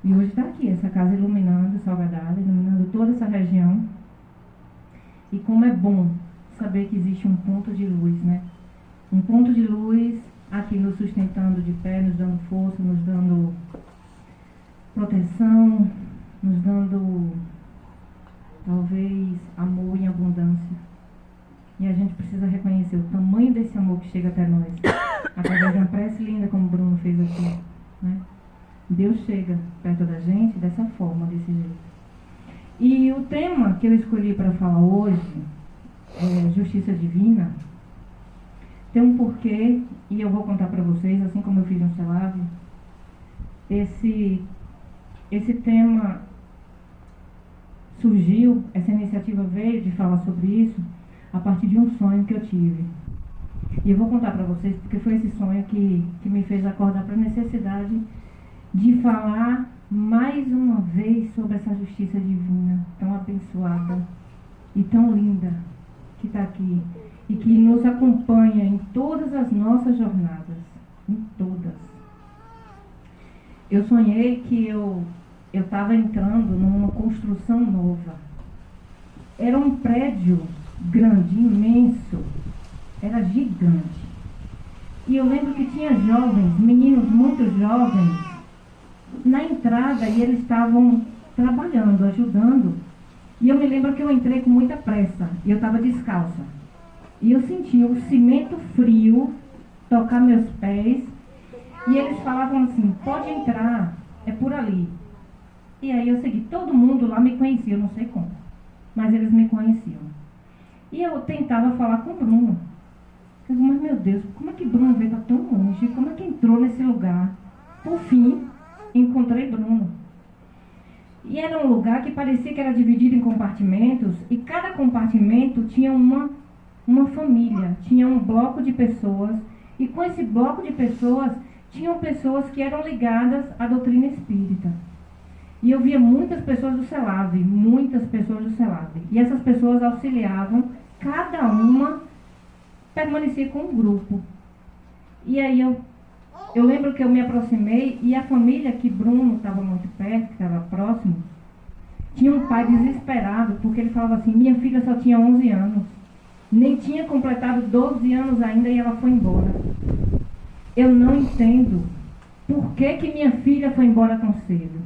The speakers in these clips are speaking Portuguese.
E hoje está aqui, essa casa iluminando Salgadal, iluminando toda essa região. E como é bom saber que existe um ponto de luz, né? Um ponto de luz aqui nos sustentando de pé, nos dando força, nos dando proteção, nos dando, talvez, amor em abundância. E a gente precisa reconhecer o tamanho desse amor que chega até nós, através de uma prece linda, como o Bruno fez aqui, né? Deus chega perto da gente dessa forma, desse jeito. E o tema que eu escolhi para falar hoje é Justiça Divina. Tem um porquê, e eu vou contar para vocês, assim como eu fiz no CELAV. Esse tema surgiu, essa iniciativa veio de falar sobre isso a partir de um sonho que eu tive. E eu vou contar para vocês porque foi esse sonho que me fez acordar para a necessidade de falar mais uma vez sobre essa justiça divina, tão abençoada e tão linda, que está aqui e que nos acompanha em todas as nossas jornadas, em todas. Eu sonhei que eu estava entrando numa construção nova. Era um prédio grande, imenso, era gigante. E eu lembro que tinha jovens, meninos muito jovens, na entrada, e eles estavam trabalhando, ajudando. E eu me lembro que eu entrei com muita pressa, e eu estava descalça. E eu senti o cimento frio tocar meus pés, e eles falavam assim, pode entrar, é por ali. E aí eu segui, todo mundo lá me conhecia, eu não sei como, mas eles me conheciam. E eu tentava falar com o Bruno. Eu digo, mas meu Deus, como é que Bruno veio para tão longe? Como é que entrou nesse lugar? Por fim, encontrei Bruno. E era um lugar que parecia que era dividido em compartimentos, e cada compartimento tinha uma família, tinha um bloco de pessoas, e com esse bloco de pessoas, tinham pessoas que eram ligadas à doutrina espírita. E eu via muitas pessoas do CELAV, muitas pessoas do CELAV. E essas pessoas auxiliavam, cada uma permanecia com um grupo. E aí eu lembro que eu me aproximei, e a família que Bruno estava muito perto, que estava próximo, tinha um pai desesperado, porque ele falava assim, minha filha só tinha 11 anos, nem tinha completado 12 anos ainda e ela foi embora. Eu não entendo por que minha filha foi embora tão cedo.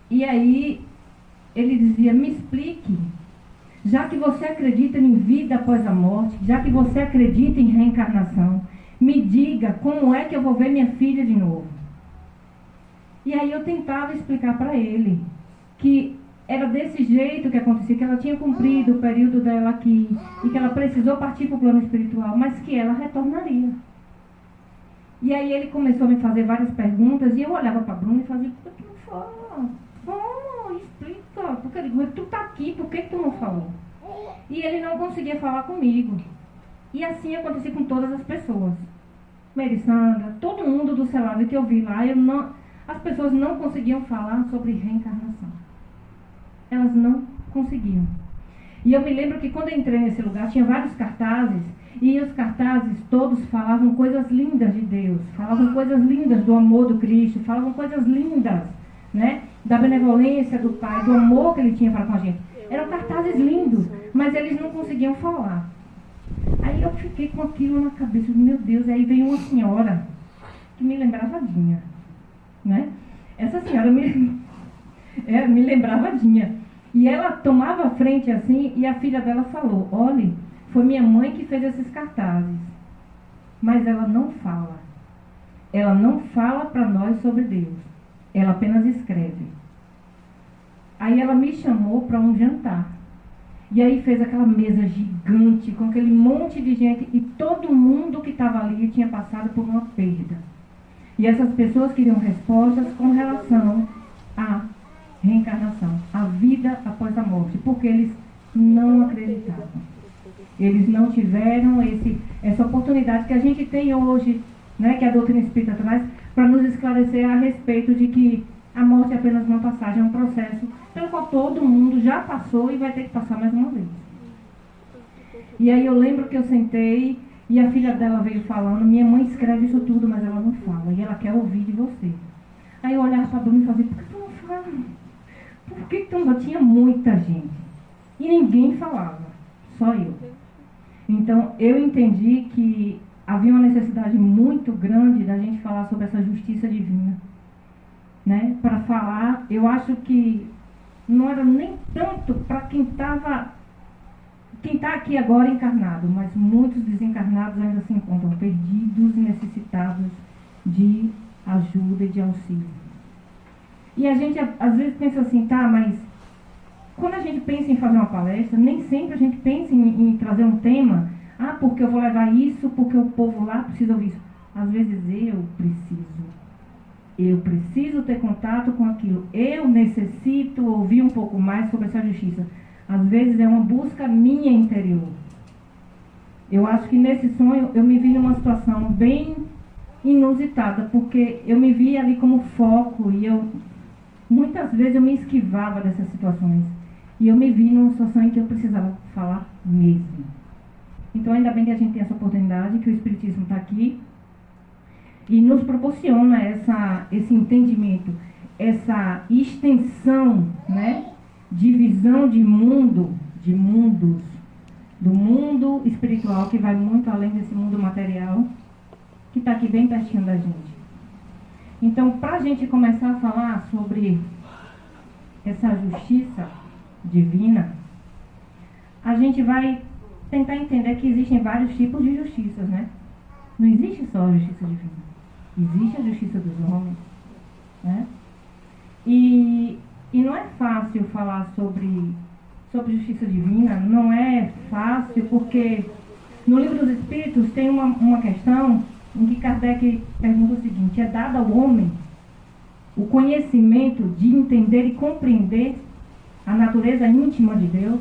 E aí ele dizia, me explique, já que você acredita em vida após a morte, já que você acredita em reencarnação, me diga como é que eu vou ver minha filha de novo. E aí eu tentava explicar para ele que era desse jeito que acontecia, que ela tinha cumprido o período dela aqui e que ela precisou partir para o plano espiritual, mas que ela retornaria. E aí ele começou a me fazer várias perguntas e eu olhava para Bruno e fazia, por que tu não fala? Fala, explica. Porque eu digo, tu tá aqui, por que tu não falou? E ele não conseguia falar comigo. E assim acontecia com todas as pessoas. Merisandra, todo mundo do CELAV que eu vi lá, as pessoas não conseguiam falar sobre reencarnação. Elas não conseguiam. E eu me lembro que quando eu entrei nesse lugar, tinha vários cartazes, e os cartazes todos falavam coisas lindas de Deus, falavam coisas lindas do amor do Cristo, falavam coisas lindas, né, da benevolência do Pai, do amor que Ele tinha para com a gente. Eram cartazes lindos, mas eles não conseguiam falar. Aí eu fiquei com aquilo na cabeça, meu Deus, aí veio uma senhora que me lembrava a Dinha, né? Essa senhora me lembrava a Dinha. E ela tomava a frente assim, e a filha dela falou, olhe, foi minha mãe que fez esses cartazes, mas ela não fala. Ela não fala para nós sobre Deus, ela apenas escreve. Aí ela me chamou para um jantar. E aí fez aquela mesa gigante, com aquele monte de gente, e todo mundo que estava ali tinha passado por uma perda. E essas pessoas queriam respostas com relação à reencarnação, à vida após a morte, porque eles não acreditavam. Eles não tiveram essa oportunidade que a gente tem hoje, né, que a doutrina espírita traz, para nos esclarecer a respeito de que a morte é apenas uma passagem, é um processo pelo qual todo mundo já passou e vai ter que passar mais uma vez. E aí eu lembro que eu sentei e a filha dela veio falando, minha mãe escreve isso tudo, mas ela não fala, e ela quer ouvir de você. Aí eu olhava para a Bruna e fazia, por que tu não fala? Por que tu não? Tinha muita gente. E ninguém falava, só eu. Então eu entendi que havia uma necessidade muito grande da gente falar sobre essa justiça divina. Né? Para falar, eu acho que não era nem tanto para quem está aqui agora encarnado, mas muitos desencarnados ainda se encontram perdidos e necessitados de ajuda e de auxílio. E a gente às vezes pensa assim, tá, mas quando a gente pensa em fazer uma palestra, nem sempre a gente pensa em trazer um tema, porque eu vou levar isso, porque o povo lá precisa ouvir isso. Às vezes eu preciso ter contato com aquilo, eu necessito ouvir um pouco mais sobre essa justiça. Às vezes é uma busca minha interior. Eu acho que nesse sonho eu me vi numa situação bem inusitada, porque eu me vi ali como foco e muitas vezes eu me esquivava dessas situações. E eu me vi numa situação em que eu precisava falar mesmo. Então ainda bem que a gente tem essa oportunidade, que o Espiritismo está aqui e nos proporciona esse entendimento, essa extensão, né, de visão de mundos, do mundo espiritual que vai muito além desse mundo material, que está aqui bem pertinho da gente. Então, para a gente começar a falar sobre essa justiça divina, a gente vai tentar entender que existem vários tipos de justiças, né? Não existe só a justiça divina. Existe a justiça dos homens, né? E não é fácil falar sobre justiça divina, não é fácil, porque no Livro dos Espíritos tem uma questão em que Kardec pergunta o seguinte: é dado ao homem o conhecimento de entender e compreender a natureza íntima de Deus?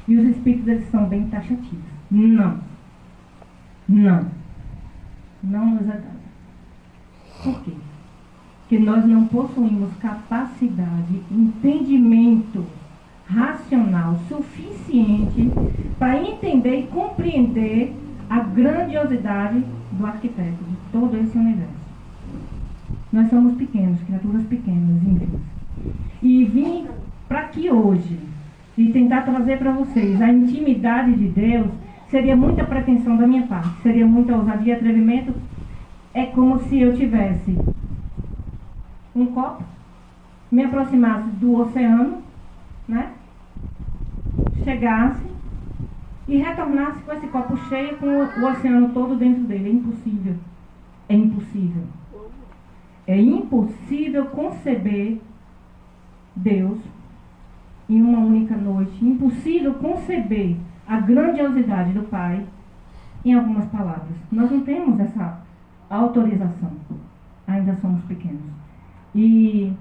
E os Espíritos, eles são bem taxativos. Não nos é dado. Por quê? Porque nós não possuímos capacidade, entendimento racional suficiente para entender e compreender a grandiosidade do arquiteto de todo esse universo. Nós somos pequenos, criaturas pequenas, ínfimas. E vim para aqui hoje e tentar trazer para vocês a intimidade de Deus seria muita pretensão da minha parte, seria muita ousadia e atrevimento. É como se eu tivesse um copo, me aproximasse do oceano, né? Chegasse e retornasse com esse copo cheio, com o oceano todo dentro dele. É impossível. É impossível. É impossível conceber Deus em uma única noite. Impossível conceber a grandiosidade do Pai em algumas palavras. Nós não temos essa autorização. Ainda somos pequenos. E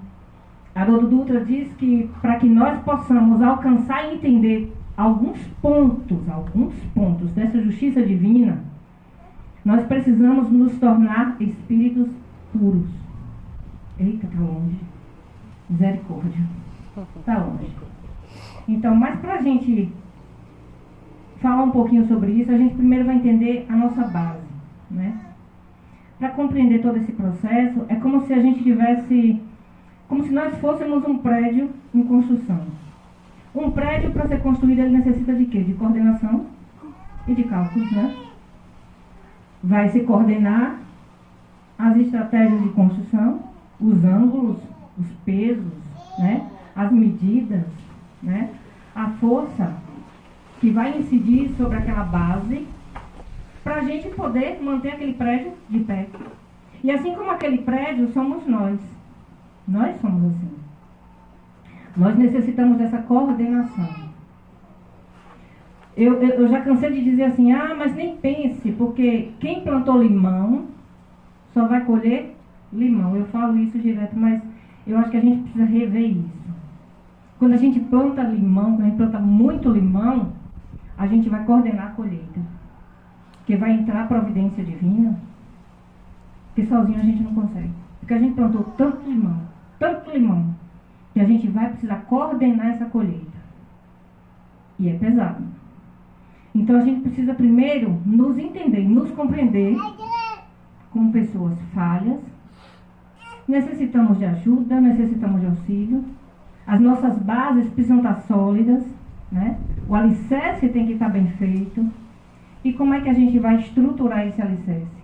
Haroldo Dutra diz que para que nós possamos alcançar e entender alguns pontos dessa justiça divina, nós precisamos nos tornar espíritos puros. Eita, tá longe. Misericórdia. Tá longe. Então, mas para a gente falar um pouquinho sobre isso, a gente primeiro vai entender a nossa base, né? Para compreender todo esse processo, é como se a gente tivesse, como se nós fôssemos um prédio em construção. Um prédio, para ser construído, ele necessita de quê? De coordenação e de cálculos, né? Vai se coordenar as estratégias de construção, os ângulos, os pesos, né? As medidas, né? A força que vai incidir sobre aquela base, para a gente poder manter aquele prédio de pé. E assim como aquele prédio, somos nós. Nós somos assim. Nós necessitamos dessa coordenação. Eu já cansei de dizer assim, mas nem pense, porque quem plantou limão só vai colher limão. Eu falo isso direto, mas eu acho que a gente precisa rever isso. Quando a gente planta limão, quando a gente planta muito limão, a gente vai coordenar a colheita. Porque vai entrar a providência divina, que sozinho a gente não consegue. Porque a gente plantou tanto limão, que a gente vai precisar coordenar essa colheita. E é pesado. Então a gente precisa primeiro nos entender, nos compreender como pessoas falhas, necessitamos de ajuda, necessitamos de auxílio. As nossas bases precisam estar sólidas, né? O alicerce tem que estar bem feito. E como é que a gente vai estruturar esse alicerce?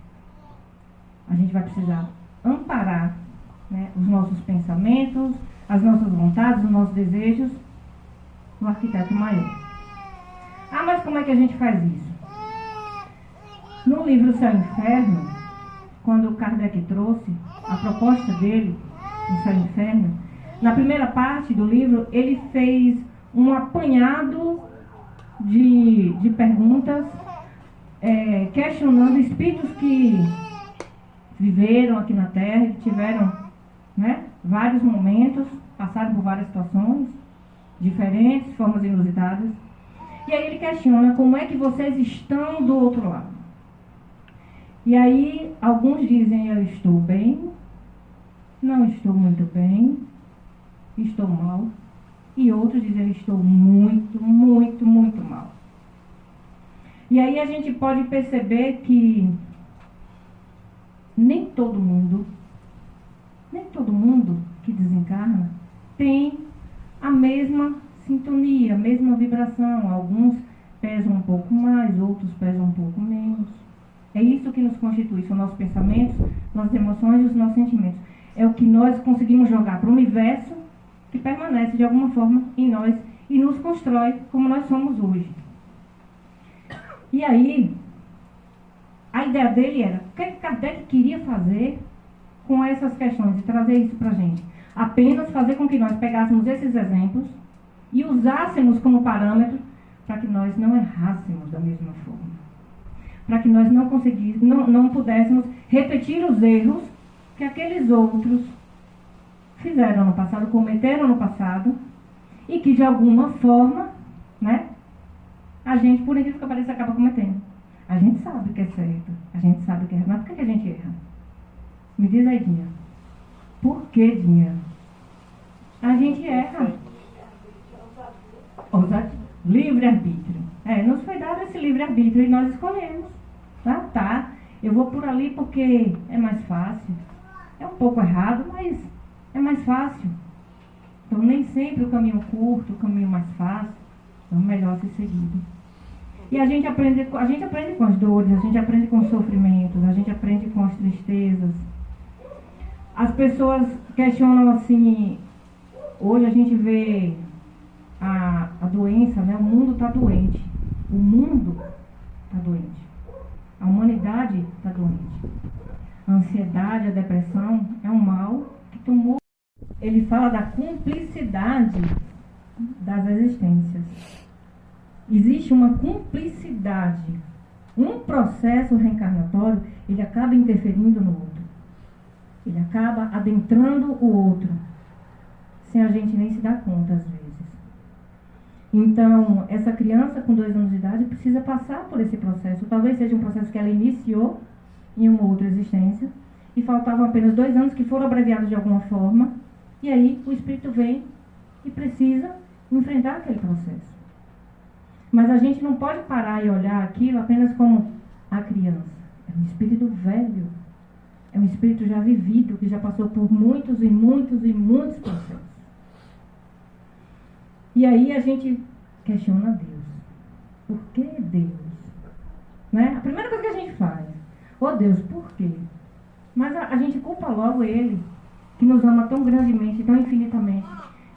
A gente vai precisar amparar, né, os nossos pensamentos, as nossas vontades, os nossos desejos no arquiteto maior. Ah, mas como é que a gente faz isso? No livro Céu e Inferno, quando Kardec trouxe a proposta dele, no Céu e Inferno, na primeira parte do livro, ele fez um apanhado de perguntas, questionando espíritos que viveram aqui na Terra, que tiveram, né, vários momentos, passaram por várias situações diferentes, formas inusitadas. E aí ele questiona como é que vocês estão do outro lado. E aí alguns dizem: eu estou bem, não estou muito bem, estou mal. E outros dizem: eu estou muito, muito, muito mal. E aí a gente pode perceber que nem todo mundo que desencarna tem a mesma sintonia, a mesma vibração. Alguns pesam um pouco mais, outros pesam um pouco menos. É isso que nos constitui, são nossos pensamentos, nossas emoções e os nossos sentimentos. É o que nós conseguimos jogar para o universo, que permanece de alguma forma em nós e nos constrói como nós somos hoje. E aí, a ideia dele era: o que Kardec queria fazer com essas questões e trazer isso para a gente? Apenas fazer com que nós pegássemos esses exemplos e usássemos como parâmetro para que nós não errássemos da mesma forma. Para que nós não pudéssemos repetir os erros que aqueles outros fizeram no passado, cometeram no passado, e que de alguma forma, né, a gente, por incrível que pareça, acaba cometendo. A gente sabe o que é certo, a gente sabe o que é errado, mas por que a gente erra? Me diz aí, Dinha. Por que, Dinha? A gente erra. Livre-arbítrio. Nos foi dado esse livre-arbítrio e nós escolhemos. Tá, eu vou por ali porque é mais fácil. É um pouco errado, mas é mais fácil. Então nem sempre o caminho curto, o caminho mais fácil, é o melhor a ser seguido. E a gente aprende com as dores, a gente aprende com os sofrimentos, a gente aprende com as tristezas. As pessoas questionam assim, hoje a gente vê a doença, né? O mundo está doente. O mundo está doente. A humanidade está doente. A ansiedade, a depressão é um mal que tomou. Ele fala da cumplicidade das existências. Existe uma cumplicidade. Um processo reencarnatório, ele acaba interferindo no outro. Ele acaba adentrando o outro, sem a gente nem se dar conta às vezes. Então, essa criança com 2 anos de idade precisa passar por esse processo. Talvez seja um processo que ela iniciou em uma outra existência e faltavam apenas 2 anos que foram abreviados de alguma forma. E aí o espírito vem e precisa enfrentar aquele processo. Mas a gente não pode parar e olhar aquilo apenas como a criança. É um espírito velho. É um espírito já vivido, que já passou por muitos e muitos e muitos processos. E aí a gente questiona Deus. Por que Deus? Né? A primeira coisa que a gente faz: oh Deus, por quê? Mas a gente culpa logo Ele, que nos ama tão grandemente, tão infinitamente.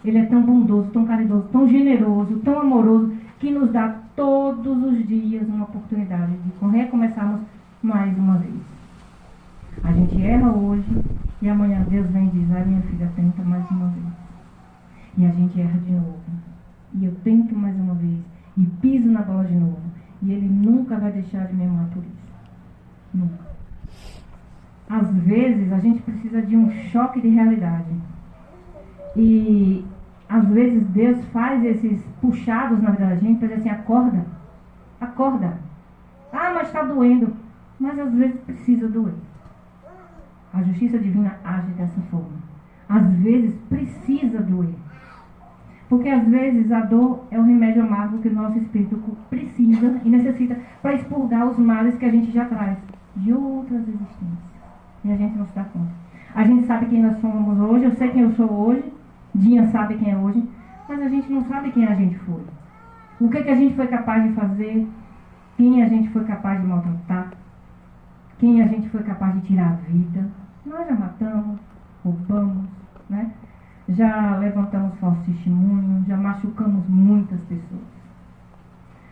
Ele é tão bondoso, tão caridoso, tão generoso, tão amoroso, que nos dá todos os dias uma oportunidade de recomeçarmos mais uma vez. A gente erra hoje e amanhã Deus vem e diz: ai, minha filha, tenta mais uma vez. E a gente erra de novo. E eu tento mais uma vez. E piso na bola de novo. E Ele nunca vai deixar de me amar por isso. Nunca. Às vezes a gente precisa de um choque de realidade. E às vezes Deus faz esses puxados na vida da gente para dizer assim: acorda. Acorda. Ah, mas está doendo. Mas às vezes precisa doer. A justiça divina age dessa forma. Às vezes precisa doer. Porque às vezes a dor é o remédio amargo que o nosso espírito precisa e necessita para expurgar os males que a gente já traz de outras existências. E a gente não se dá conta. A gente sabe quem nós somos hoje, eu sei quem eu sou hoje, Dinha sabe quem é hoje, mas a gente não sabe quem a gente foi. O que a gente foi capaz de fazer, quem a gente foi capaz de maltratar, quem a gente foi capaz de tirar a vida. Nós já matamos, roubamos, né? Já levantamos falsos testemunhos, já machucamos muitas pessoas.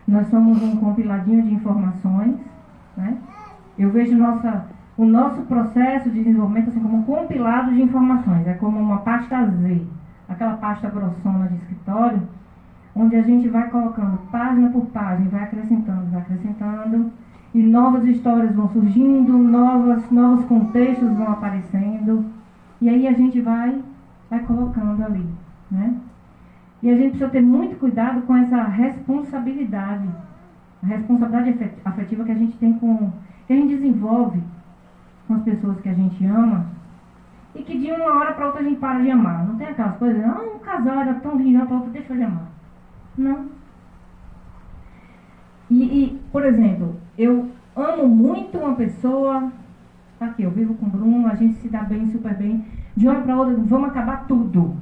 Nós somos um compiladinho de informações, né? Eu vejo o nosso processo de desenvolvimento assim, como um compilado de informações. É como uma pasta Z, aquela pasta grossona de escritório, onde a gente vai colocando página por página, vai acrescentando, e novas histórias vão surgindo, novos contextos vão aparecendo, e aí a gente vai colocando ali, né? E a gente precisa ter muito cuidado com essa responsabilidade, a responsabilidade afetiva que a gente tem que a gente desenvolve com as pessoas que a gente ama, e que de uma hora para outra a gente para de amar. Não tem aquelas coisas, um casal era tão lindo, para outra deixou de amar. Não. E, por exemplo, eu amo muito uma pessoa, aqui, eu vivo com o Bruno, a gente se dá bem, super bem, de uma hora para outra, vamos acabar tudo.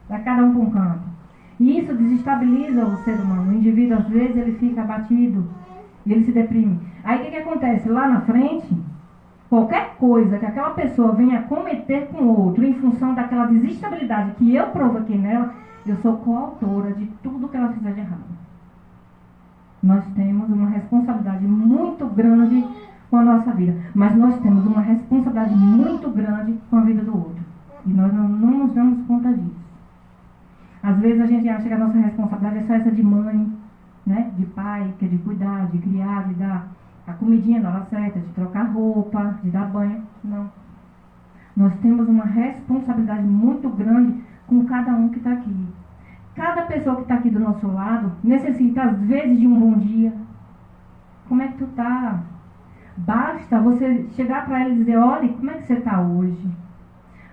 Vai cada um para um canto. E isso desestabiliza o ser humano. O indivíduo, às vezes, ele fica abatido e ele se deprime. Aí o que acontece? Lá na frente, qualquer coisa que aquela pessoa venha cometer com o outro em função daquela desestabilidade que eu provoquei nela, eu sou coautora de tudo que ela fizer de errado. Nós temos uma responsabilidade muito grande com a nossa vida, mas nós temos uma responsabilidade muito grande com a vida do outro. E nós não nos damos conta disso. Às vezes a gente acha que a nossa responsabilidade é só essa de mãe, né? De pai, que é de cuidar, de criar, de dar a comidinha na hora certa, de trocar roupa, de dar banho. Não. Nós temos uma responsabilidade muito grande com cada um que está aqui. Cada pessoa que está aqui do nosso lado necessita, às vezes, de um bom dia. Como é que tu tá? Basta você chegar para ela e dizer, olha, como é que você está hoje?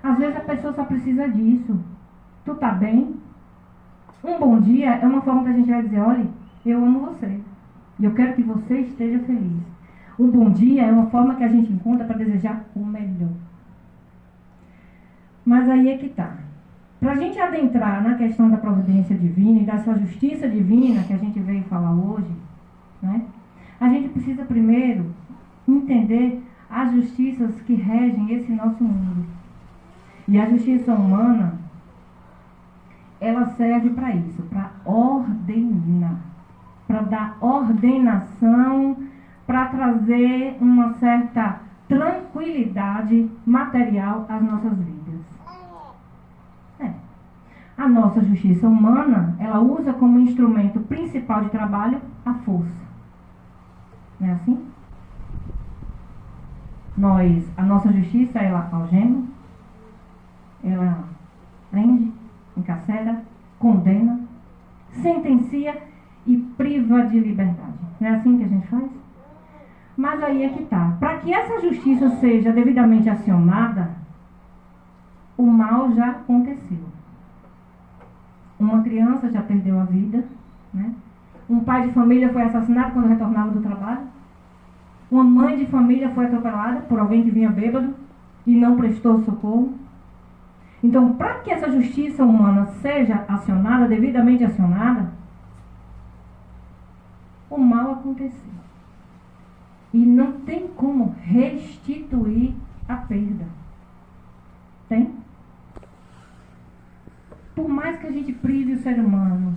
Às vezes a pessoa só precisa disso. Tu tá bem? Um bom dia é uma forma que a gente vai dizer, olha, eu amo você. E eu quero que você esteja feliz. Um bom dia é uma forma que a gente encontra para desejar o melhor. Mas aí é que tá. Para a gente adentrar na questão da providência divina e da sua justiça divina, que a gente veio falar hoje, né? A gente precisa primeiro entender as justiças que regem esse nosso mundo. E a justiça humana, ela serve para isso, para ordenar, para dar ordenação, para trazer uma certa tranquilidade material às nossas vidas. A nossa justiça humana, ela usa como instrumento principal de trabalho a força. Não é assim? A nossa justiça, ela algema, ela prende, encarcera, condena, sentencia e priva de liberdade. Não é assim que a gente faz? Mas aí é que tá. Para que essa justiça seja devidamente acionada, o mal já aconteceu. Uma criança já perdeu a vida, né? Um pai de família foi assassinado quando retornava do trabalho. Uma mãe de família foi atropelada por alguém que vinha bêbado e não prestou socorro. Então, para que essa justiça humana seja acionada, devidamente acionada, o mal aconteceu. E não tem como restituir a perda. Tem? Por mais que a gente prive o ser humano,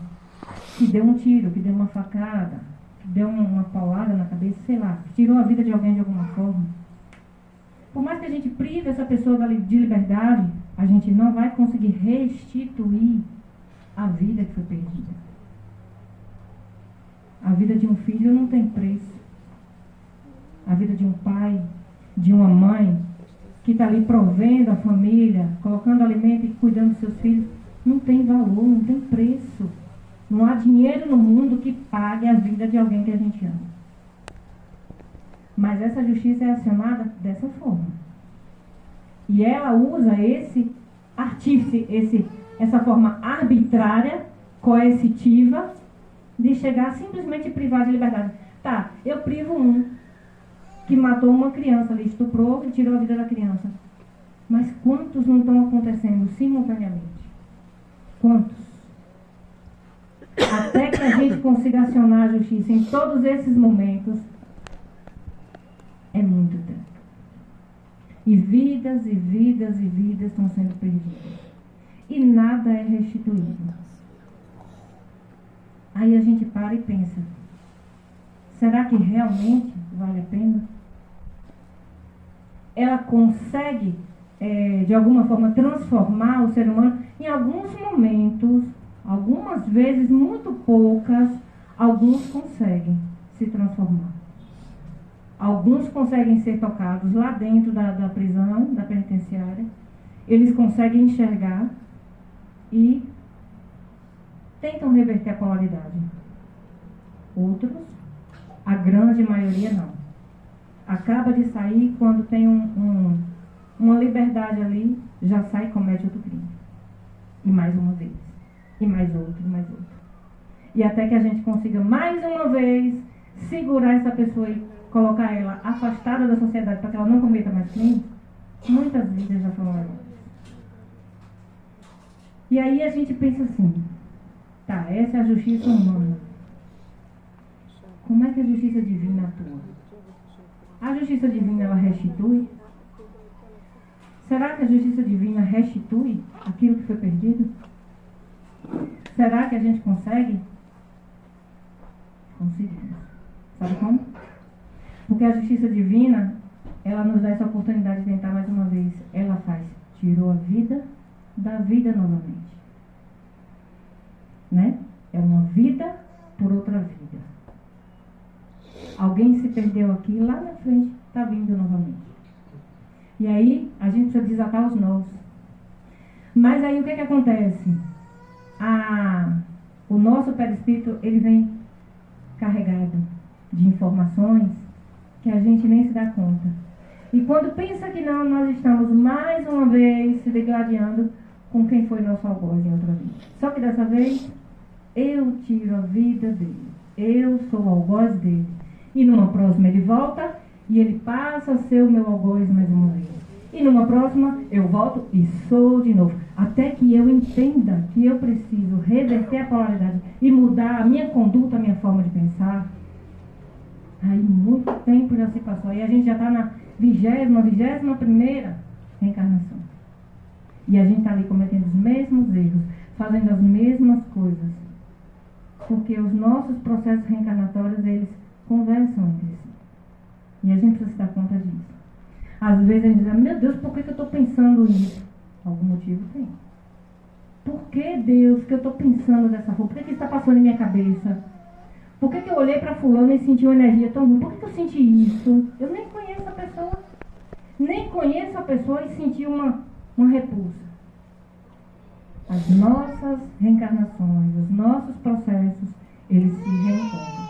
que deu um tiro, que deu uma facada, que deu uma paulada na cabeça, sei lá, que tirou a vida de alguém de alguma forma, por mais que a gente prive essa pessoa de liberdade, a gente não vai conseguir restituir a vida que foi perdida. A vida de um filho não tem preço. A vida de um pai, de uma mãe, que está ali provendo a família, colocando alimento e cuidando dos seus filhos, não tem valor, não tem preço. Não há dinheiro no mundo que pague a vida de alguém que a gente ama. Mas essa justiça é acionada dessa forma. E ela usa esse artífice, essa forma arbitrária, coercitiva, de chegar a simplesmente privar de liberdade. Tá, eu privo um. que matou uma criança ali, estuprou e tirou a vida da criança. Mas quantos não estão acontecendo simultaneamente? Quantos? Até que a gente consiga acionar a justiça em todos esses momentos, é muito tempo. E vidas e vidas e vidas estão sendo perdidas. E nada é restituído. Aí a gente para e pensa, será que realmente vale a pena? Ela consegue, de alguma forma, transformar o ser humano? Em alguns momentos, algumas vezes, muito poucas, alguns conseguem se transformar. Alguns conseguem ser tocados lá dentro da prisão, da penitenciária. Eles conseguem enxergar e tentam reverter a polaridade. Outros, a grande maioria, não. Acaba de sair, quando tem uma liberdade ali, já sai e comete outro crime. E mais uma vez. E mais outro, e mais outro. E até que a gente consiga mais uma vez segurar essa pessoa e colocar ela afastada da sociedade para que ela não cometa mais crimes, muitas vidas já foram levadas. E aí a gente pensa assim, tá, essa é a justiça humana. Como é que a justiça divina atua? A justiça divina, ela restitui? Será que a justiça divina restitui aquilo que foi perdido? Será que a gente consegue? Conseguimos. Sabe como? Porque a justiça divina, ela nos dá essa oportunidade de tentar mais uma vez. Ela faz, tirou a vida da vida novamente. Né? É uma vida por outra vida. Alguém se perdeu aqui, lá na frente está vindo novamente. E aí a gente precisa desatar os nós. Mas aí o que acontece? O nosso perispírito, ele vem carregado de informações que a gente nem se dá conta. E quando pensa que não, nós estamos mais uma vez se degladiando com quem foi nosso algoz em outra vida. Só que dessa vez, eu tiro a vida dele. Eu sou o algoz dele. E numa próxima ele volta e ele passa a ser o meu algoz mais uma vez. E numa próxima eu volto e sou de novo. Até que eu entenda que eu preciso reverter a polaridade e mudar a minha conduta, a minha forma de pensar. Aí muito tempo já se passou. Aí a gente já está na 21ª reencarnação. E a gente está ali cometendo os mesmos erros, fazendo as mesmas coisas. Porque os nossos processos reencarnatórios, eles conversam entre si. E a gente precisa se dar conta disso. Às vezes a gente diz, meu Deus, por que eu estou pensando isso? Algum motivo tem. Por que, Deus, que eu estou pensando dessa forma? Por que isso está passando em minha cabeça? Por que eu olhei para fulano e senti uma energia tão ruim? Por que eu senti isso? Eu nem conheço a pessoa. Nem conheço a pessoa e senti uma repulsa. As nossas reencarnações, os nossos processos, eles se reencontram.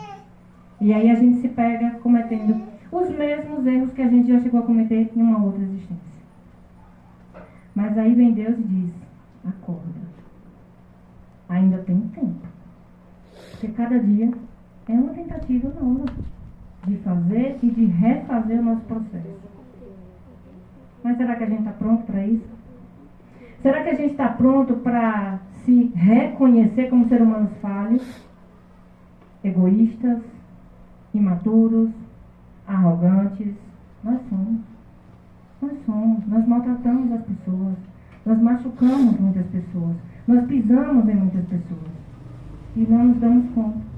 E aí a gente se pega cometendo os mesmos erros que a gente já chegou a cometer em uma outra existência. Mas aí vem Deus e diz, acorda. Ainda tem tempo. Porque cada dia é uma tentativa nova de fazer e de refazer o nosso processo. Mas será que a gente está pronto para isso? Será que a gente está pronto para se reconhecer como seres humanos falhos, egoístas, imaturos, arrogantes? Nós somos. Nós maltratamos as pessoas. Nós machucamos muitas pessoas. Nós pisamos em muitas pessoas. E não nos damos conta.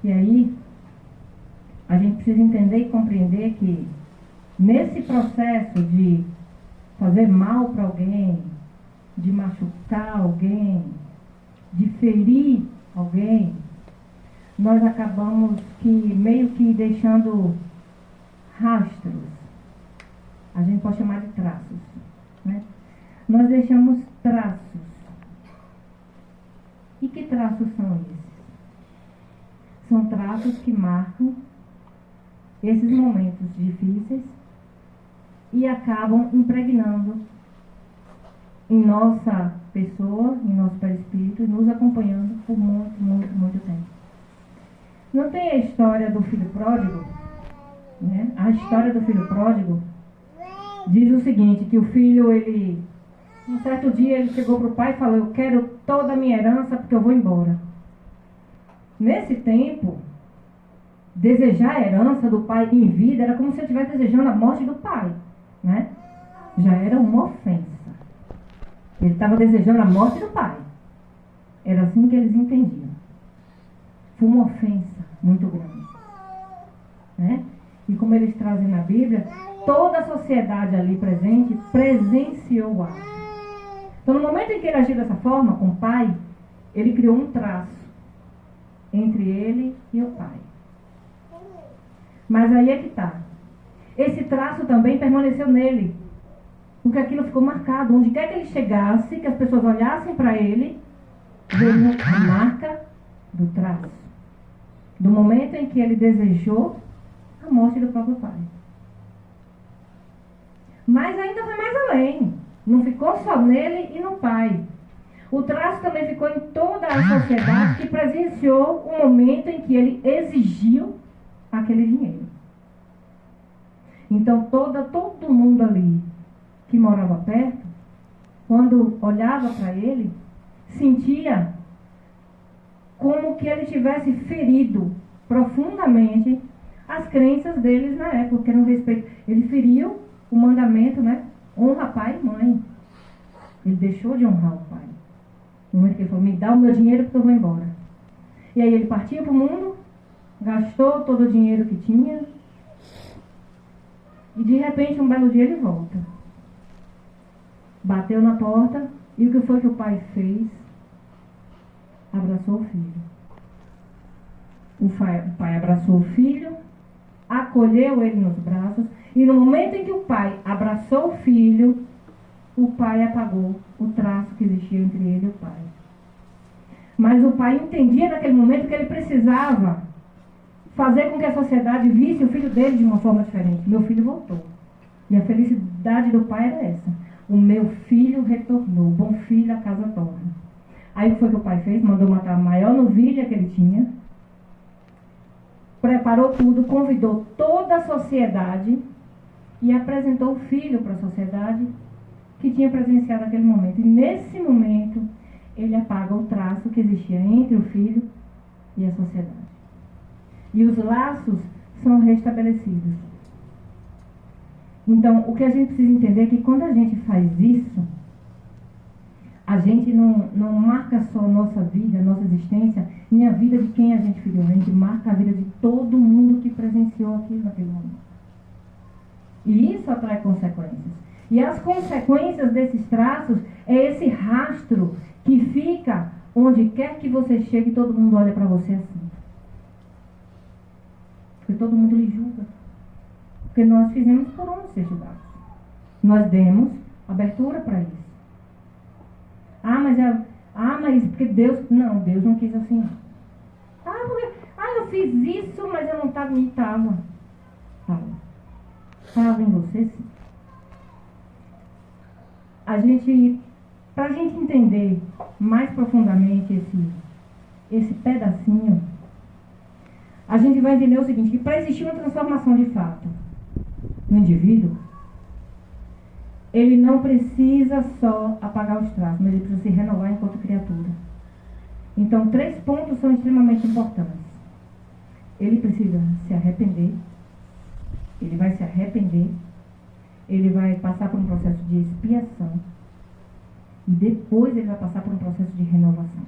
E aí, a gente precisa entender e compreender que nesse processo de fazer mal para alguém, de machucar alguém, de ferir alguém, nós acabamos meio que deixando rastros. A gente pode chamar de traços, né? Nós deixamos traços. E que traços são esses? São traços que marcam esses momentos difíceis e acabam impregnando em nossa pessoa, em nosso perispírito, e nos acompanhando por muito, muito, muito tempo. Não tem a história do filho pródigo? Né? A história do filho pródigo diz o seguinte, que o filho, um certo dia ele chegou para o pai e falou, eu quero toda a minha herança porque eu vou embora. Nesse tempo, desejar a herança do pai em vida era como se eu estivesse desejando a morte do pai, né? Já era uma ofensa. Ele estava desejando a morte do pai. Era assim que eles entendiam. Foi uma ofensa muito grande, né? E como eles trazem na Bíblia, toda a sociedade ali presente presenciou o ato. Então, no momento em que ele agiu dessa forma com o pai, ele criou um traço entre ele e o pai. Mas aí é que está. Esse traço também permaneceu nele. Porque aquilo ficou marcado. Onde quer que ele chegasse, que as pessoas olhassem para ele, veriam a marca do traço. Do momento em que ele desejou a morte do próprio pai. Mas ainda foi mais além. Não ficou só nele e no pai. O traço também ficou em toda a sociedade que presenciou o momento em que ele exigiu aquele dinheiro. Então todo mundo ali que morava perto, quando olhava para ele, sentia como que ele tivesse ferido profundamente as crenças deles na época, que era um respeito. Ele feriu o mandamento, né? Honra pai e mãe. Ele deixou de honrar o pai. No momento que ele falou, me dá o meu dinheiro porque eu vou embora. E aí ele partia para o mundo, gastou todo o dinheiro que tinha, e de repente, um belo dia ele volta. Bateu na porta, e o que foi que o pai fez? Abraçou o filho. O pai abraçou o filho, acolheu ele nos braços, e no momento em que o pai abraçou o filho, o pai apagou o traço que existia entre ele e o pai. Mas o pai entendia naquele momento que ele precisava fazer com que a sociedade visse o filho dele de uma forma diferente. Meu filho voltou. E a felicidade do pai era essa. O meu filho retornou. Bom filho a casa torna. Aí o que foi que o pai fez? Mandou matar a maior novilha que ele tinha. Preparou tudo, convidou toda a sociedade e apresentou o filho para a sociedade que tinha presenciado aquele momento. E nesse momento, ele apaga o traço que existia entre o filho e a sociedade. E os laços são restabelecidos. Então, o que a gente precisa entender é que quando a gente faz isso, a gente não marca só a nossa vida, a nossa existência, nem a vida de quem a gente feriu. A gente marca a vida de todo mundo que presenciou aquilo naquele momento. E isso atrai consequências. E as consequências desses traços é esse rastro que fica onde quer que você chegue, todo mundo olha para você assim. Porque todo mundo lhe julga. Porque nós fizemos por onde ser julgados. Nós demos abertura para isso. Mas porque Deus... Não, Deus não quis assim. Eu fiz isso, mas eu não estava. Me estava. Estava em você, sim. Para a gente entender mais profundamente esse pedacinho, a gente vai entender o seguinte, que para existir uma transformação de fato no indivíduo, ele não precisa só apagar os traços, mas ele precisa se renovar enquanto criatura. Então, 3 pontos são extremamente importantes. Ele precisa se arrepender, ele vai se arrepender, ele vai passar por um processo de expiação e depois ele vai passar por um processo de renovação.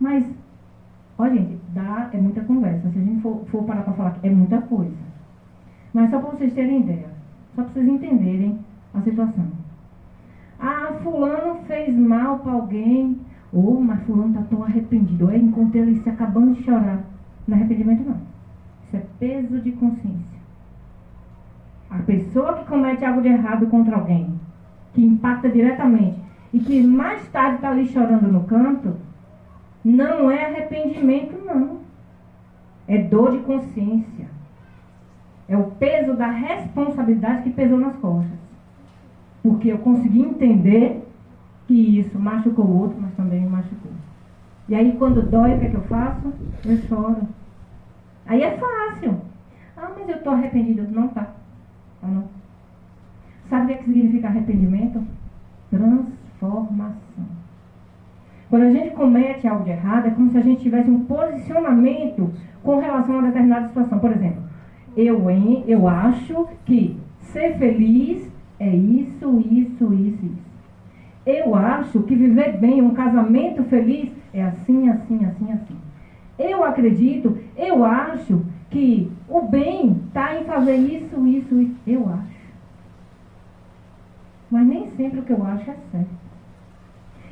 Mas, olha gente, é muita conversa. Se a gente for parar para falar, é muita coisa. Mas só para vocês terem ideia, só para vocês entenderem a situação. Fulano fez mal para alguém, mas fulano está tão arrependido. Eu encontrei ele se acabando de chorar. Não é arrependimento não. Isso é peso de consciência. A pessoa que comete algo de errado contra alguém, que impacta diretamente, e que mais tarde está ali chorando no canto, não é arrependimento, não. É dor de consciência. É o peso da responsabilidade que pesou nas costas. Porque eu consegui entender que isso machucou o outro, mas também me machucou. E aí quando dói, o que é que eu faço? Eu choro. Aí é fácil. Ah, mas eu estou arrependido. Não tá. Tá não. Sabe o que é que significa arrependimento? Transformação. Quando a gente comete algo de errado, é como se a gente tivesse um posicionamento com relação a determinada situação. Por exemplo, eu acho que ser feliz é isso. Eu acho que viver bem, um casamento feliz, é assim. Eu acredito, eu acho que o bem está em fazer isso. Eu acho. Mas nem sempre o que eu acho é certo.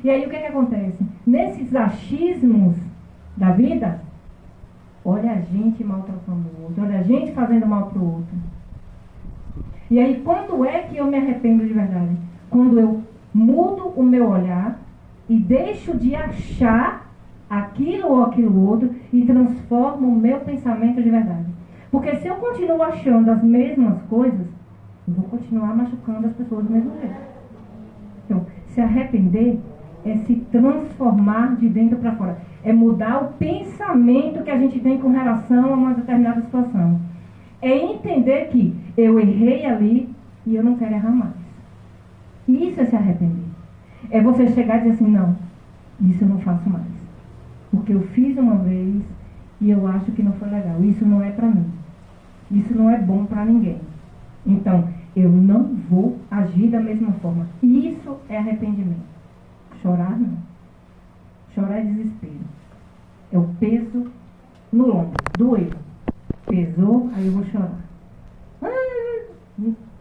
E aí o que acontece? Nesses achismos da vida, olha a gente maltratando o outro, olha a gente fazendo mal para o outro. E aí quando é que eu me arrependo de verdade? Quando eu mudo o meu olhar e deixo de achar aquilo ou aquilo outro e transformo o meu pensamento de verdade. Porque se eu continuo achando as mesmas coisas, eu vou continuar machucando as pessoas do mesmo jeito. Então, se arrepender é se transformar de dentro para fora. É mudar o pensamento que a gente tem com relação a uma determinada situação. É entender que eu errei ali e eu não quero errar mais. Isso é se arrepender. É você chegar e dizer assim, não, isso eu não faço mais. Porque eu fiz uma vez e eu acho que não foi legal. Isso não é para mim. Isso não é bom para ninguém. Então, eu não vou agir da mesma forma. Isso é arrependimento. Chorar não. Chorar é desespero. É o peso no ombro. Doeu. Pesou, aí eu vou chorar.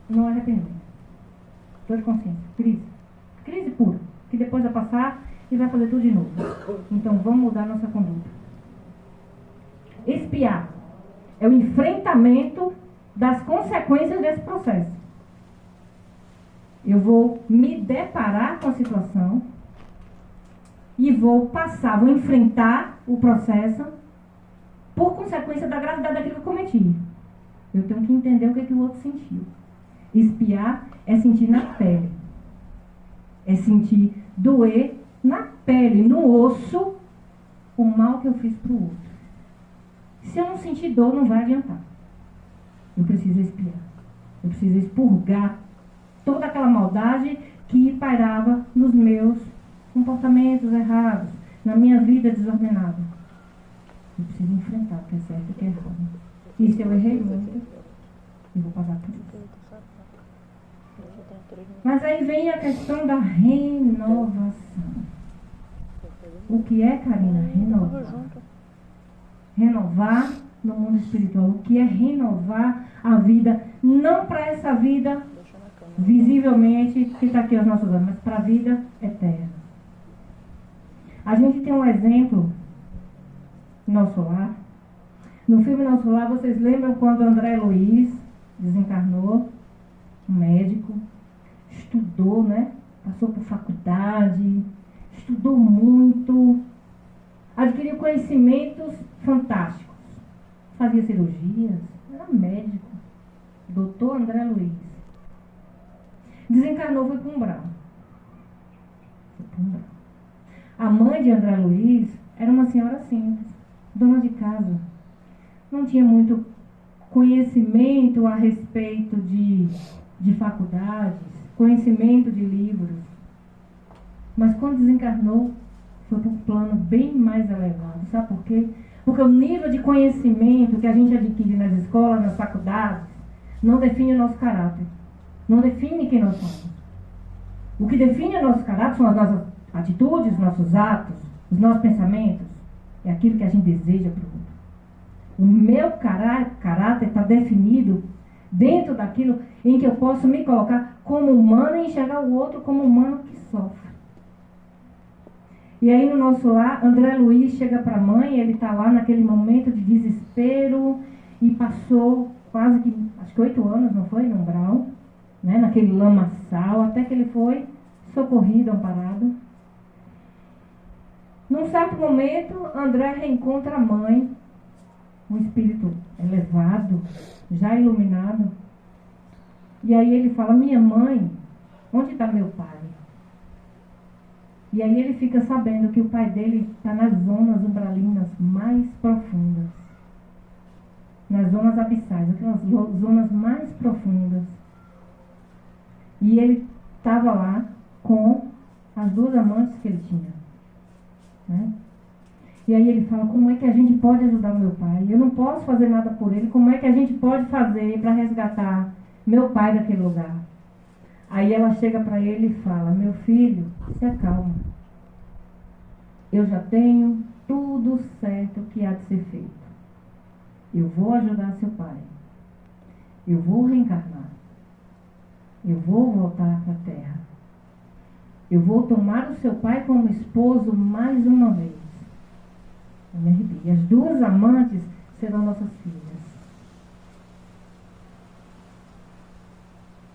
Não é arrependimento. Dor de consciência. Crise. Crise pura. Que depois vai passar e vai fazer tudo de novo. Então vamos mudar nossa conduta. Expiar. É o enfrentamento das consequências desse processo. Eu vou me deparar com a situação e vou enfrentar o processo por consequência da gravidade daquilo que eu cometi. Eu tenho que entender o que o outro sentiu. Expiar é sentir na pele. É sentir doer na pele, no osso, o mal que eu fiz para o outro. Se eu não sentir dor, não vai adiantar. Eu preciso expiar. Eu preciso expurgar toda aquela maldade que pairava nos meus comportamentos errados, na minha vida desordenada. Eu preciso enfrentar o que é certo e o que é errado. E se eu errei muito, eu vou pagar por isso. Mas aí vem a questão da renovação. O que é, Karina? Renovar. Renovar no mundo espiritual. O que é renovar a vida? Não para essa vida visivelmente que está aqui aos nossos olhos, mas para a vida eterna. A gente tem um exemplo no Nosso Lar. No filme Nosso Lar, vocês lembram quando André Luiz desencarnou? Um médico. Estudou, né? Passou por faculdade, estudou muito, adquiriu conhecimentos fantásticos. Fazia cirurgias, era médico. Doutor André Luiz. Desencarnou, foi para o umbral. A mãe de André Luiz era uma senhora simples, dona de casa. Não tinha muito conhecimento a respeito de faculdades, conhecimento de livros. Mas quando desencarnou, foi para um plano bem mais elevado. Sabe por quê? Porque o nível de conhecimento que a gente adquire nas escolas, nas faculdades, não define o nosso caráter. Não define quem nós somos. O que define o nosso caráter são as nossas atitudes, os nossos atos, os nossos pensamentos. É aquilo que a gente deseja para o outro. O meu caráter está definido dentro daquilo em que eu posso me colocar como humano e enxergar o outro como humano que sofre. E aí no Nosso Lar, André Luiz chega para a mãe, ele está lá naquele momento de desespero e passou quase que, acho que 8 anos, não foi? No umbral, né? Naquele lamaçal, até que ele foi socorrido, amparado. Num certo momento, André reencontra a mãe, um espírito elevado, já iluminado. E aí ele fala, minha mãe, onde está meu pai? E aí ele fica sabendo que o pai dele está nas zonas umbralinas mais profundas. Nas zonas abissais, aquelas zonas mais profundas. E ele estava lá com as 2 amantes que ele tinha. Né? E aí ele fala, como é que a gente pode ajudar meu pai? Eu não posso fazer nada por ele, como é que a gente pode fazer para resgatar meu pai daquele lugar? Aí ela chega para ele e fala, meu filho, se acalma. Eu já tenho tudo certo que há de ser feito. Eu vou ajudar seu pai. Eu vou reencarnar. Eu vou voltar para a terra. Eu vou tomar o seu pai como esposo mais uma vez. Eu me arrepio. As 2 amantes serão nossas filhas.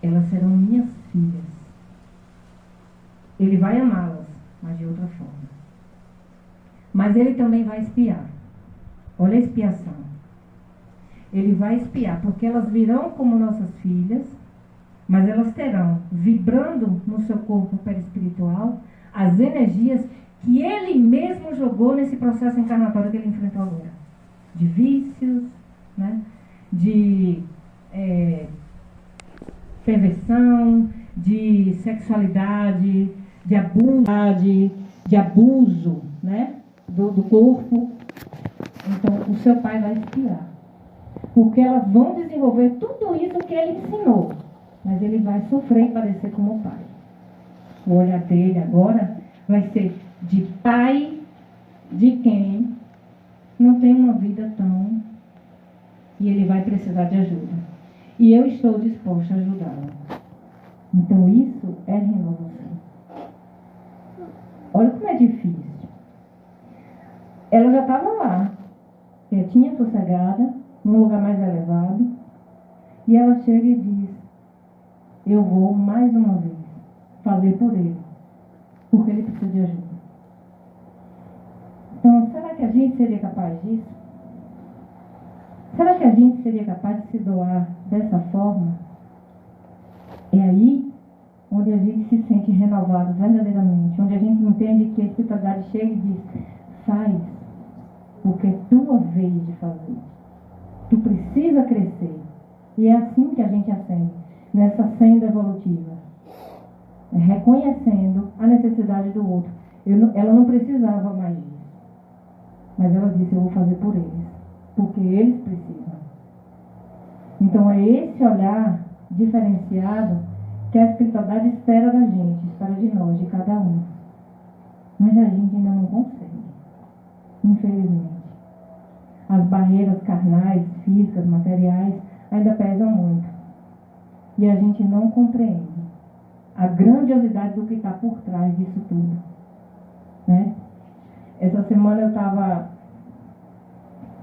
Elas serão minhas filhas. Ele vai amá-las, mas de outra forma. Mas ele também vai espiar. Olha a expiação. Ele vai espiar, porque elas virão como nossas filhas, mas elas terão, vibrando no seu corpo perispiritual, as energias que ele mesmo jogou nesse processo encarnatório que ele enfrentou agora. De vícios, né? De perversão, de sexualidade, de abuso, né? do corpo. Então, o seu pai vai espiar. Porque elas vão desenvolver tudo isso que ele ensinou. Mas ele vai sofrer e padecer como pai. O olhar dele agora vai ser de pai de quem não tem uma vida tão... E ele vai precisar de ajuda. E eu estou disposta a ajudá-lo. Então isso é renovação. Olha como é difícil. Ela já estava lá. Quietinha, sossegada, num lugar mais elevado. E ela chega e diz, eu vou mais uma vez fazer por ele. Porque ele precisa de ajuda. Então, será que a gente seria capaz disso? Será que a gente seria capaz de se doar dessa forma? É aí onde a gente se sente renovado verdadeiramente. Onde a gente entende que a espiritualidade chega e diz, faz, porque é tua vez de fazer. Tu precisa crescer. E é assim que a gente ascende, nessa senda evolutiva. Reconhecendo a necessidade do outro. Ela não precisava mais disso. Mas ela disse, eu vou fazer por eles. Porque eles precisam. Então é esse olhar diferenciado que a espiritualidade espera da gente, espera de nós, de cada um. Mas a gente ainda não consegue. Infelizmente. As barreiras carnais, físicas, materiais, ainda pesam muito. E a gente não compreende a grandiosidade do que está por trás disso tudo. Né? Essa semana eu estava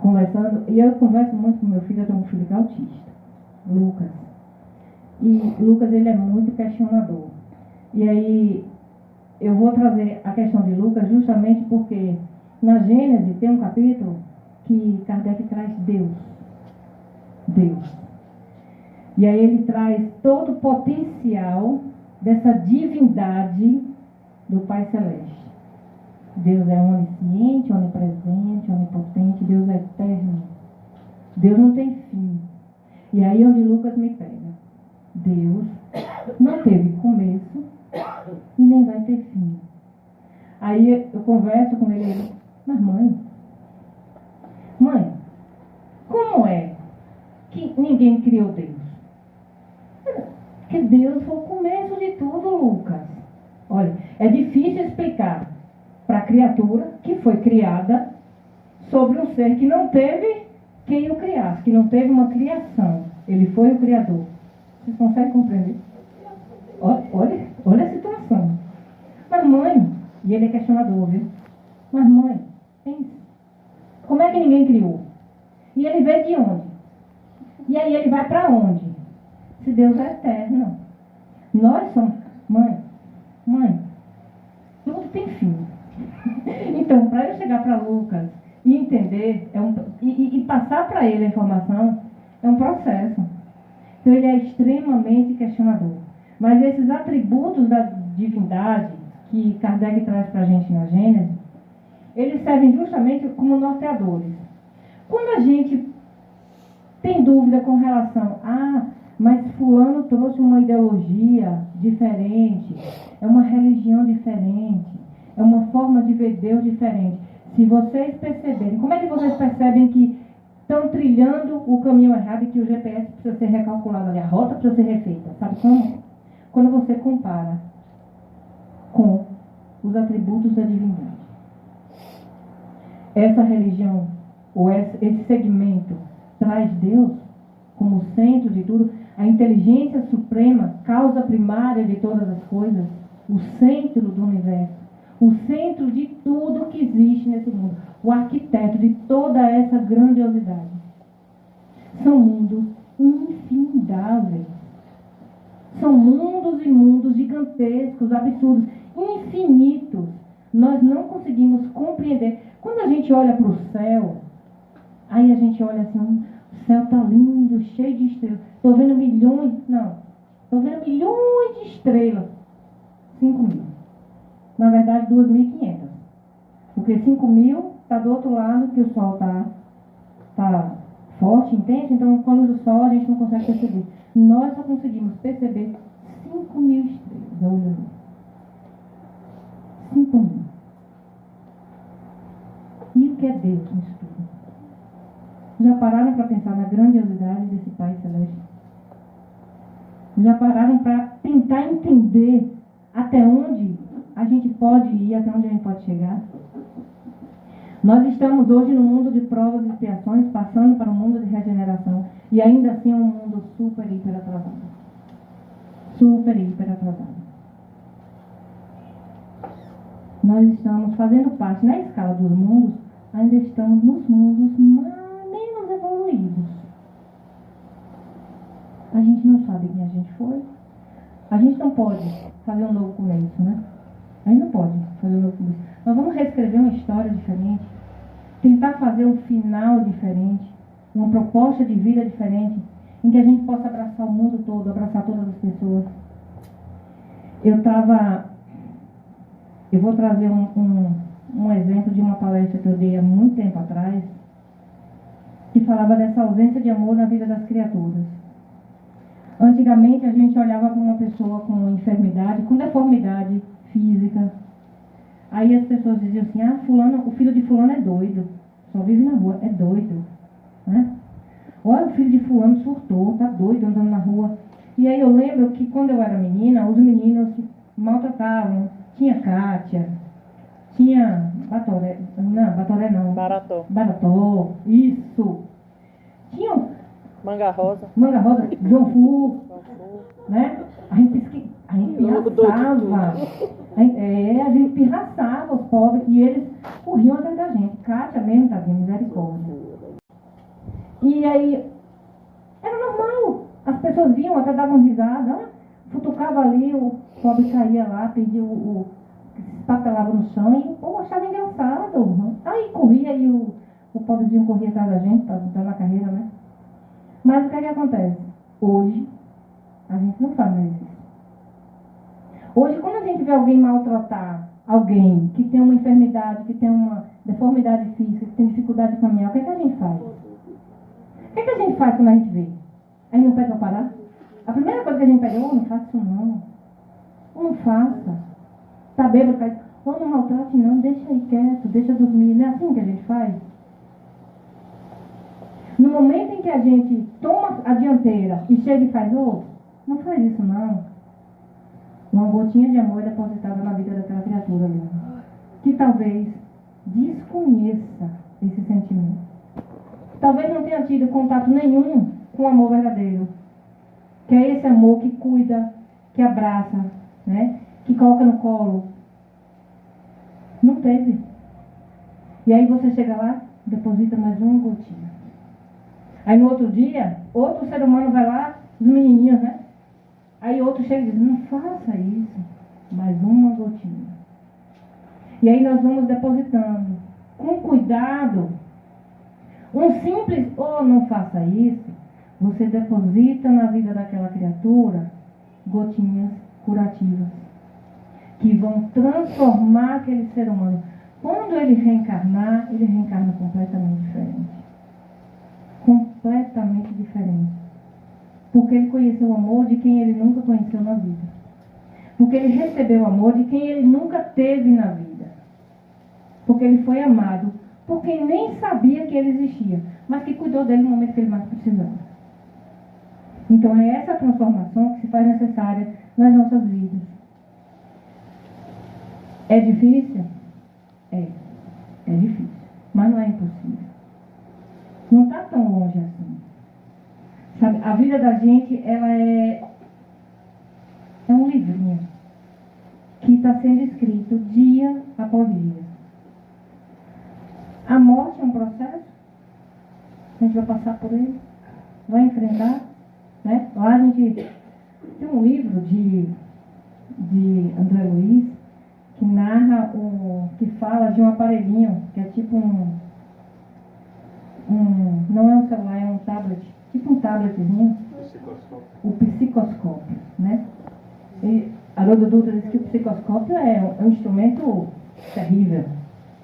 conversando, e eu converso muito com meu filho, eu tenho um filho que é autista, Lucas. E Lucas, ele é muito questionador. E aí, eu vou trazer a questão de Lucas justamente porque na Gênesis tem um capítulo que Kardec traz Deus. Deus. E aí ele traz todo o potencial dessa divindade do Pai Celeste. Deus é onisciente, onipresente, onipotente, Deus é eterno. Deus não tem fim. E aí onde Lucas me pega. Deus não teve começo e nem vai ter fim. Aí eu converso com ele, mas mãe, como é que ninguém criou Deus? Porque Deus foi o começo de tudo, Lucas. Olha, é difícil explicar para a criatura que foi criada sobre um ser que não teve quem o criasse, que não teve uma criação. Ele foi o Criador. Vocês conseguem compreender? Olha a situação. Mas mãe, e ele é questionador, viu? Mas mãe, pensa. Como é que ninguém criou? E ele veio de onde? E aí ele vai para onde? Se Deus é eterno. Nós somos... Mãe, tudo tem fim. Então, para eu chegar para Lucas e entender, e passar para ele a informação, é um processo. Então ele é extremamente questionador. Mas esses atributos da divindade, que Kardec traz para a gente na Gênesis, eles servem justamente como norteadores. Quando a gente tem dúvida com relação mas fulano trouxe uma ideologia diferente, é uma religião diferente, é uma forma de ver Deus diferente. Se vocês perceberem, como é que vocês percebem que estão trilhando o caminho errado e que o GPS precisa ser recalculado ali, a rota precisa ser refeita? Sabe como? Quando você compara com os atributos da divindade. Essa religião, ou esse segmento, traz Deus como centro de tudo, a inteligência suprema, causa primária de todas as coisas, o centro do universo, o centro de tudo que existe nesse mundo, o arquiteto de toda essa grandiosidade. São mundos infindáveis. São mundos e mundos gigantescos, absurdos, infinitos. Nós não conseguimos compreender. Quando a gente olha para o céu, aí a gente olha assim, o céu está lindo, cheio de estrelas. Estou vendo milhões de estrelas. 5.000. Na verdade, 2.500. Porque 5.000 está do outro lado, que o sol está forte, intenso. Então, quando o sol, a gente não consegue perceber. Nós só conseguimos perceber 5.000 estrelas. Olha, 5.000. E o que é Deus nisso tudo? Já pararam para pensar na grandiosidade desse Pai Celeste? Já pararam para tentar entender até onde a gente pode ir, até onde a gente pode chegar? Nós estamos hoje no mundo de provas e expiações, passando para um mundo de regeneração. E ainda assim é um mundo super, hiper atrasado. Super, hiper atrasado. Nós estamos fazendo parte, na escala dos mundos, ainda estamos nos mundos menos evoluídos. A gente não sabe quem a gente foi. A gente não pode fazer um novo começo, né? A gente não pode fazer um novo começo. Nós vamos reescrever uma história diferente, tentar fazer um final diferente, uma proposta de vida diferente, em que a gente possa abraçar o mundo todo, abraçar todas as pessoas. Eu vou trazer um exemplo de uma palestra que eu dei há muito tempo atrás, que falava dessa ausência de amor na vida das criaturas. Antigamente a gente olhava para uma pessoa com enfermidade, com deformidade física. Aí as pessoas diziam assim, fulano, o filho de fulano é doido, só vive na rua, é doido, né? Olha, o filho de fulano surtou, tá doido andando na rua. E aí eu lembro que quando eu era menina, os meninos maltratavam. Tinha Kátia, tinha Barató, isso. Tinha Manga Rosa, João Fu, né? A gente pirraçava. A gente pirraçava os pobres e eles corriam atrás da gente. Kátia mesmo, tadinha, misericórdia. E aí, era normal. As pessoas viam, até davam risada. Futucava ali, o pobre caía lá, pedia papelava no chão e o povo achava engraçado. Aí corria e o pobrezinho corria atrás da gente, para dar na carreira, né? Mas o que é que acontece? Hoje, a gente não faz mais isso. Hoje, quando a gente vê alguém maltratar alguém que tem uma enfermidade, que tem uma deformidade física, que tem dificuldade de caminhar, o que é que a gente faz? O que é que a gente faz quando a gente vê? Aí não pede para parar? A primeira coisa que a gente pede, não faça isso não. Não faça. Tá bêbado, não maltrate não, deixa aí quieto, deixa dormir. Não é assim que a gente faz? No momento em que a gente toma a dianteira e chega e faz outro, não faz isso não. Uma gotinha de amor é depositada na vida daquela criatura ali, que talvez desconheça esse sentimento. Talvez não tenha tido contato nenhum com o amor verdadeiro, que é esse amor que cuida, que abraça, né? Que coloca no colo. Não teve. E aí você chega lá, deposita mais uma gotinha. Aí no outro dia, outro ser humano vai lá, os menininhos, né? Aí outro chega e diz, não faça isso. Mais uma gotinha. E aí nós vamos depositando. Com cuidado. Um simples, não faça isso. Você deposita na vida daquela criatura gotinhas curativas. que vão transformar aquele ser humano. Quando ele reencarna completamente diferente. Completamente diferente. Porque ele conheceu o amor de quem ele nunca conheceu na vida. Porque ele recebeu o amor de quem ele nunca teve na vida. Porque ele foi amado por quem nem sabia que ele existia, mas que cuidou dele no momento que ele mais precisava. Então é essa transformação que se faz necessária nas nossas vidas. É difícil? É difícil, mas não é impossível. Não está tão longe assim. Sabe, a vida da gente, ela é um livrinho que está sendo escrito dia após dia. A morte é um processo, a gente vai passar por ele, vai enfrentar, né? Lá a gente tem um livro de André Luiz que narra, que fala de um aparelhinho, que é tipo não é um celular, é um tablet, tipo um tabletzinho. O psicoscópio, né? E a Duda disse que o psicoscópio é um instrumento terrível.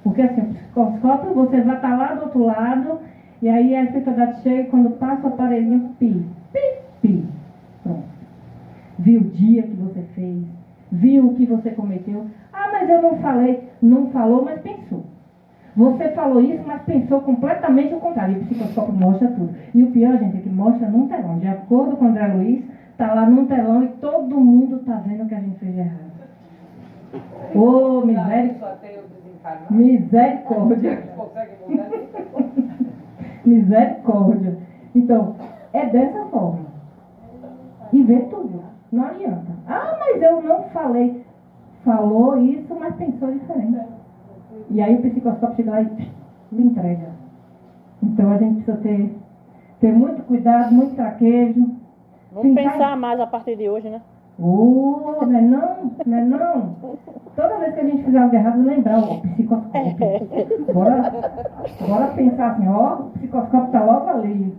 Porque assim, o psicoscópio, você vai estar lá do outro lado, e aí a espectadora chega, quando passa o aparelhinho, pi. Pronto. Viu o dia que você fez, viu o que você cometeu. Ah, mas eu não falei. Não falou, mas pensou. Você falou isso, mas pensou completamente o contrário. E o psicoscópio mostra tudo. E o pior, gente, é que mostra num telão. De acordo com o André Luiz, está lá num telão e todo mundo está vendo o que a gente fez de errado. Ô, misericórdia. Misericórdia. Então, é dessa forma. E vê tudo. Não adianta. Ah, mas eu não falei. Falou isso, mas pensou diferente. E aí o psicoscópio chega lá e lhe entrega. Então a gente precisa ter muito cuidado, muito traquejo. Vamos pensar mais a partir de hoje, né? Não é não. Toda vez que a gente fizer algo errado, lembrar o psicoscópio. Bora pensar assim, ó, o psicoscópio está logo ali.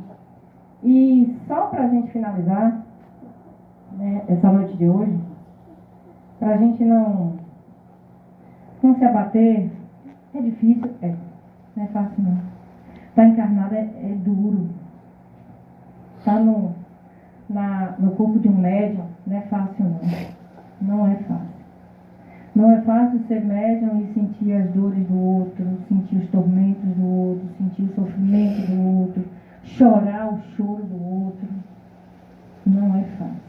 E só para a gente finalizar, né, essa noite de hoje, para a gente não se abater, é difícil, não é fácil não. Estar encarnado é duro. Estar no corpo de um médium não é fácil não. Não é fácil. Não é fácil ser médium e sentir as dores do outro, sentir os tormentos do outro, sentir o sofrimento do outro, chorar o choro do outro. Não é fácil.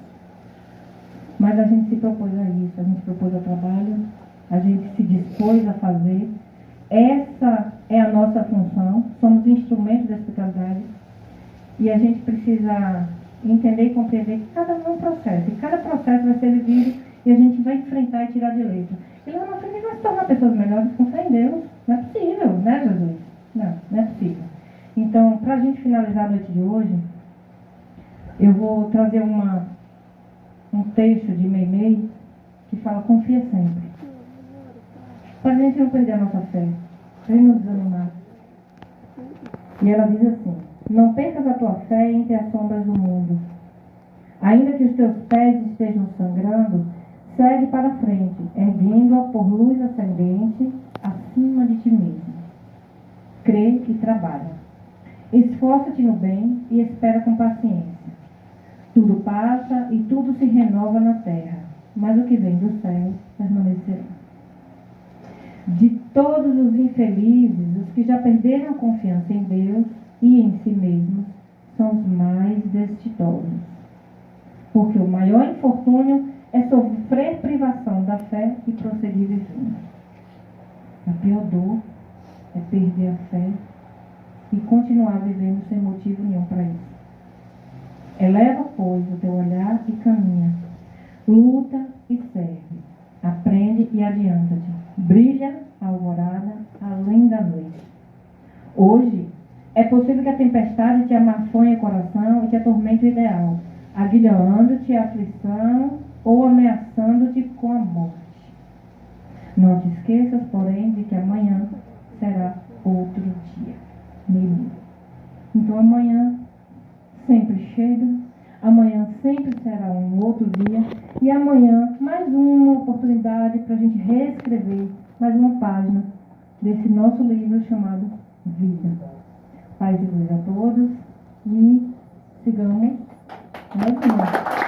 Mas a gente se propôs a isso, a gente propôs ao trabalho, a gente se dispôs a fazer. Essa é a nossa função, somos instrumentos da espiritualidade e a gente precisa entender e compreender que cada um é um processo, e cada processo vai ser vivido e a gente vai enfrentar e tirar de letra. E lá na frente a gente vai se tornar pessoas melhores com fé em Deus. Não é possível, né, Jesus? Não é possível. Então, para a gente finalizar a noite de hoje, eu vou trazer um texto de Meimei que fala: confia sempre. Para a gente não perder a nossa fé, para a gente não desanimar. E ela diz assim: não percas a tua fé entre as sombras do mundo. Ainda que os teus pés estejam sangrando, segue para frente, erguendo-a por luz ascendente acima de ti mesmo. Crê e trabalha. Esforça-te no bem e espera com paciência. Tudo passa e tudo se renova na terra, mas o que vem do céu permanecerá. De todos os infelizes, os que já perderam a confiança em Deus e em si mesmos são os mais desditosos. Porque o maior infortúnio é sofrer privação da fé e prosseguir vivendo. A pior dor é perder a fé e continuar vivendo sem motivo nenhum para isso. Eleva, pois, o teu olhar e caminha. Luta e serve. Aprende e adianta-te. Brilha a alvorada além da noite. Hoje, é possível que a tempestade te amarfanhe o coração e te atormente o ideal, aguilhando-te a aflição ou ameaçando-te com a morte. Não te esqueças, porém, de que amanhã será outro dia. Então amanhã sempre chega, Amanhã sempre será um outro dia. E amanhã, mais uma oportunidade para a gente reescrever mais uma página desse nosso livro chamado Vida. Paz e luz a todos e sigamos mais uma.